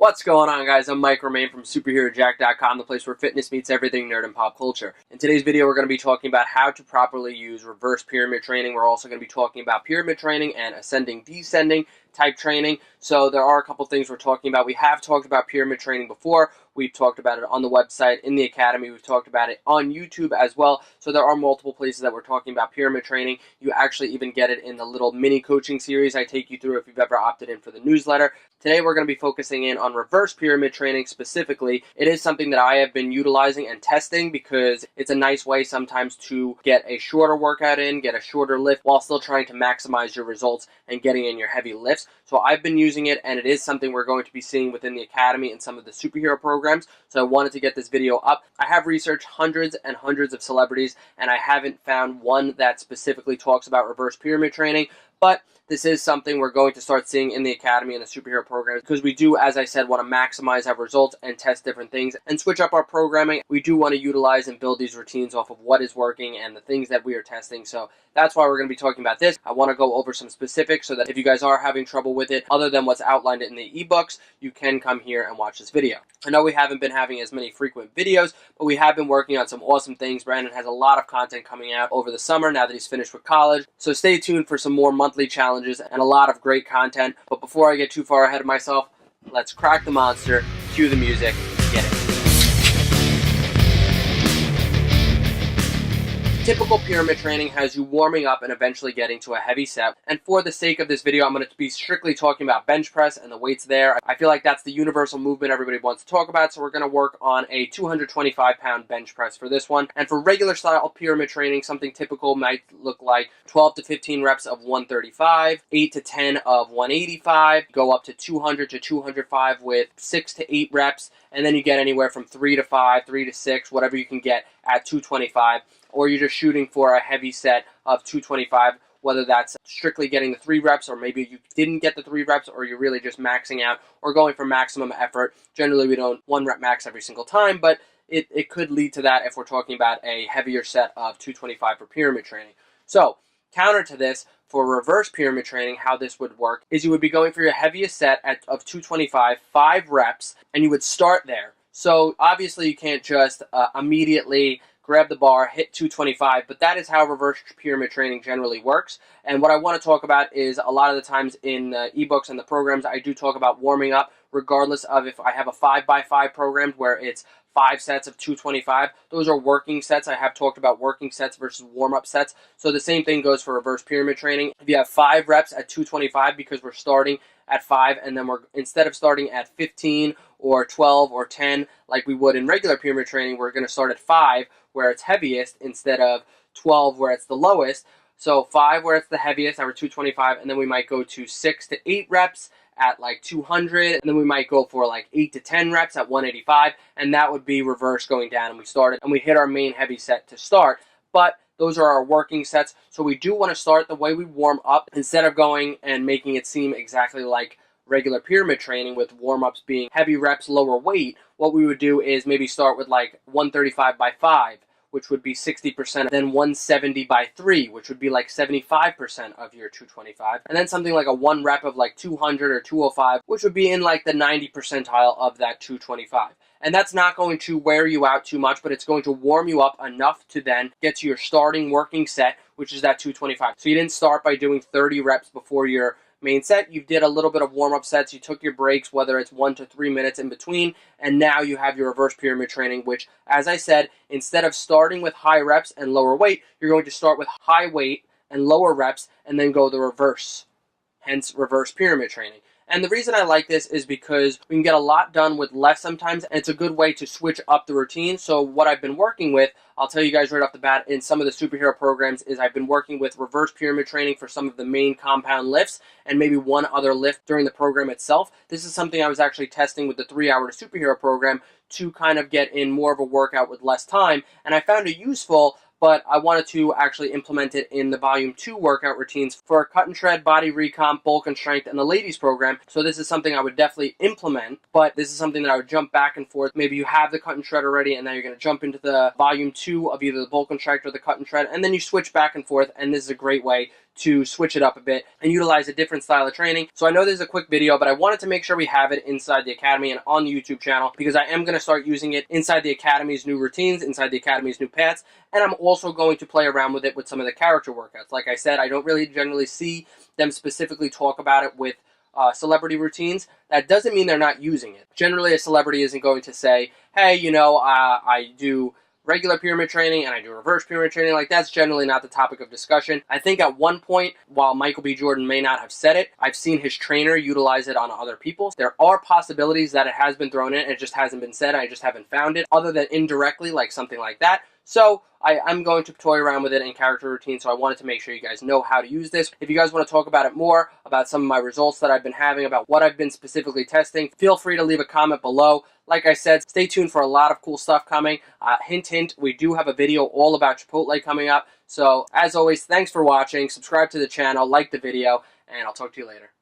What's going on, guys? I'm Mike Romain from SuperheroJack.com, the place where fitness meets everything nerd and pop culture. In today's video, we're going to be talking about how to properly use reverse pyramid training. We're also going to be talking about pyramid training and ascending, descending type training. So there are a couple things we're talking about. We have talked about pyramid training before. We've talked about it on the website, in the academy. We've talked about it on YouTube as well. So there are multiple places that we're talking about pyramid training. You actually even get it in the little mini coaching series I take you through if you've ever opted in for the newsletter. Today we're going to be focusing in on reverse pyramid training specifically. It is something that I have been utilizing and testing because it's a nice way sometimes to get a shorter workout in, get a shorter lift while still trying to maximize your results and getting in your heavy lifts. So I've been using it, and it is something we're going to be seeing within the academy and some of the superhero programs. So I wanted to get this video up. I have researched hundreds and hundreds of celebrities, and I haven't found one that specifically talks about reverse pyramid training, but this is something we're going to start seeing in the academy and the superhero programs because we do, as I said, want to maximize our results and test different things and switch up our programming. We do want to utilize and build these routines off of what is working and the things that we are testing. So that's why we're going to be talking about this. I want to go over some specifics so that if you guys are having trouble with it, other than what's outlined in the ebooks, you can come here and watch this video. I know we haven't been having as many frequent videos, but we have been working on some awesome things. Brandon has a lot of content coming out over the summer now that he's finished with college. So stay tuned for some more monthly challenges and a lot of great content. But before I get too far ahead of myself, let's crack the monster, cue the music, get it. Typical pyramid training has you warming up and eventually getting to a heavy set. And for the sake of this video, I'm going to be strictly talking about bench press and the weights there. I feel like that's the universal movement everybody wants to talk about, so we're going to work on a 225-pound bench press for this one. And for regular style pyramid training, something typical might look like 12 to 15 reps of 135, 8 to 10 of 185, go up to 200 to 205 with 6 to 8 reps, and then you get anywhere from 3 to 5, 3 to 6, whatever you can get at 225. Or you're just shooting for a heavy set of 225, whether that's strictly getting the 3 reps, or maybe you didn't get the 3 reps, or you're really just maxing out or going for maximum effort. Generally, we don't 1 rep max every single time, but it could lead to that if we're talking about a heavier set of 225 for pyramid training. So, counter to this, for reverse pyramid training, how this would work is you would be going for your heaviest set of 225, 5 reps, and you would start there. So, obviously, you can't just immediately grab the bar, hit 225, but that is how reverse pyramid training generally works. And what I want to talk about is a lot of the times in the ebooks and the programs, I do talk about warming up, regardless of if I have a 5x5 program where it's 5 sets of 225. Those are working sets. I have talked about working sets versus warm-up sets. So the same thing goes for reverse pyramid training. If you have 5 reps at 225 because we're starting at 5, and then we're, instead of starting at 15 or 12 or 10 like we would in regular pyramid training, we're going to start at 5 where it's heaviest instead of 12 where it's the lowest. So 5 where it's the heaviest, our 225, and then we might go to 6 to 8 reps at like 200, and then we might go for like 8 to 10 reps at 185, and that would be reverse going down, and we started and we hit our main heavy set to start. But those are our working sets, so we do want to start the way we warm up instead of going and making it seem exactly like regular pyramid training with warm-ups being heavy reps, lower weight. What we would do is maybe start with like 135 by 5, which would be 60%, then 170 by 3, which would be like 75% of your 225, and then something like a 1 rep of like 200 or 205, which would be in like the 90 percentile of that 225. And that's not going to wear you out too much, but it's going to warm you up enough to then get to your starting working set, which is that 225. So you didn't start by doing 30 reps before your main set. You did a little bit of warm-up sets, you took your breaks, whether it's 1 to 3 minutes in between, and now you have your reverse pyramid training, which, as I said, instead of starting with high reps and lower weight, you're going to start with high weight and lower reps and then go the reverse, hence reverse pyramid training. And the reason I like this is because we can get a lot done with less sometimes, and it's a good way to switch up the routine. So what I've been working with, I'll tell you guys right off the bat, in some of the superhero programs is I've been working with reverse pyramid training for some of the main compound lifts and maybe one other lift during the program itself. This is something I was actually testing with the 3-hour superhero program to kind of get in more of a workout with less time, and I found it useful, but I wanted to actually implement it in the Volume 2 workout routines for cut and shred, body recomp, bulk and strength, and the ladies program. So this is something I would definitely implement, but this is something that I would jump back and forth. Maybe you have the cut and shred already, and now you're going to jump into the Volume 2 of either the bulk and strength or the cut and shred, and then you switch back and forth, and this is a great way to switch it up a bit and utilize a different style of training. So I know there's a quick video, but I wanted to make sure we have it inside the Academy and on the YouTube channel, because I am going to start using it inside the Academy's new routines, inside the Academy's new paths, and I'm also going to play around with it with some of the character workouts. Like I said, I don't really generally see them specifically talk about it with celebrity routines. That doesn't mean they're not using it. Generally, a celebrity isn't going to say, hey, you know, I do regular pyramid training and I do reverse pyramid training. Like, that's generally not the topic of discussion. I think at one point, while Michael B. Jordan may not have said it, I've seen his trainer utilize it on other people. There are possibilities that it has been thrown in and it just hasn't been said. I just haven't found it other than indirectly, like something like that. So I'm going to toy around with it in character routine, so I wanted to make sure you guys know how to use this. If you guys want to talk about it more, about some of my results that I've been having, about what I've been specifically testing, feel free to leave a comment below. Like I said, stay tuned for a lot of cool stuff coming. Hint, hint, we do have a video all about Chipotle coming up. So as always, thanks for watching. Subscribe to the channel, like the video, and I'll talk to you later.